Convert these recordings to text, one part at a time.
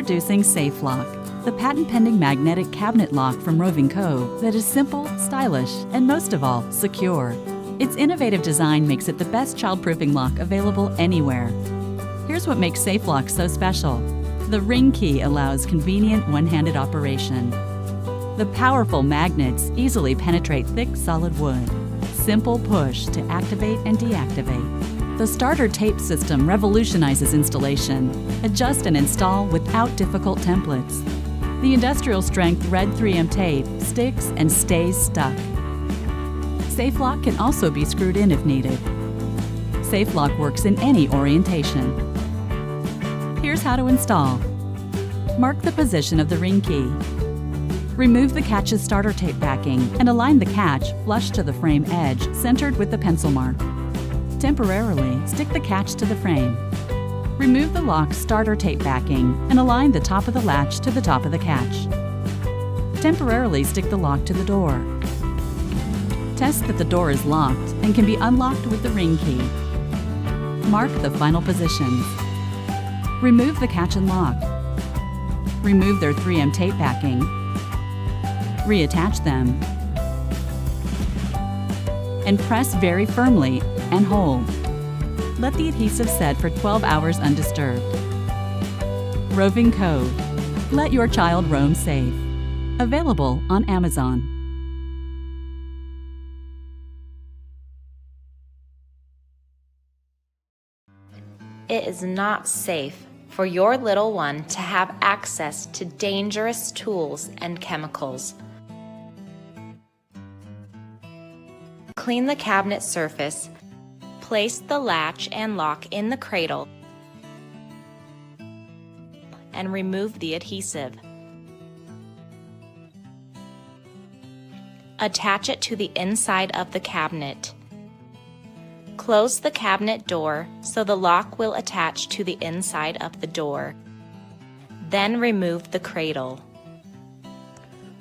Introducing SafeLock, the patent-pending magnetic cabinet lock from Roving Co. that is simple, stylish, and most of all, secure. Its innovative design makes it the best child-proofing lock available anywhere. Here's what makes SafeLock so special. The ring key allows convenient one-handed operation. The powerful magnets easily penetrate thick, solid wood. Simple push to activate and deactivate. The starter tape system revolutionizes installation. Adjust and install without difficult templates. The industrial-strength red 3M tape sticks and stays stuck. SafeLock can also be screwed in if needed. SafeLock works in any orientation. Here's how to install. Mark the position of the ring key. Remove the catch's starter tape backing and align the catch flush to the frame edge, centered with the pencil mark. Temporarily stick the catch to the frame. Remove the lock's starter tape backing and align the top of the latch to the top of the catch. Temporarily stick the lock to the door. Test that the door is locked and can be unlocked with the ring key. Mark the final positions. Remove the catch and lock. Remove their 3M tape backing. Reattach them. And press very firmly and hold. Let the adhesive set for 12 hours undisturbed. Roving Co. Let your child roam safe. Available on Amazon. It is not safe for your little one to have access to dangerous tools and chemicals. Clean the cabinet surface. Place the latch and lock in the cradle and remove the adhesive. Attach it to the inside of the cabinet. Close the cabinet door so the lock will attach to the inside of the door. Then remove the cradle.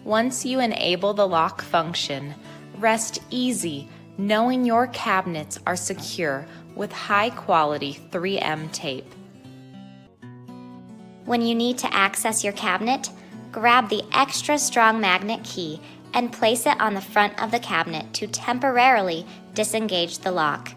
Once you enable the lock function, rest easy knowing your cabinets are secure with high-quality 3M tape. When you need to access your cabinet, grab the extra strong magnet key and place it on the front of the cabinet to temporarily disengage the lock.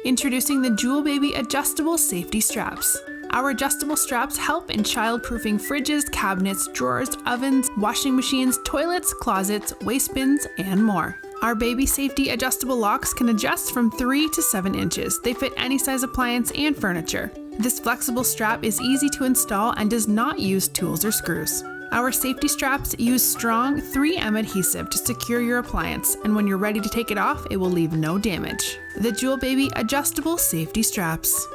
Introducing the Jewel Baby Adjustable Safety Straps. Our adjustable straps help in child-proofing fridges, cabinets, drawers, ovens, washing machines, toilets, closets, waste bins, and more. Our baby safety adjustable locks can adjust from 3 to 7 inches. They fit any size appliance and furniture. This flexible strap is easy to install and does not use tools or screws. Our safety straps use strong 3M adhesive to secure your appliance, and when you're ready to take it off, it will leave no damage. The Jewel Baby Adjustable Safety Straps.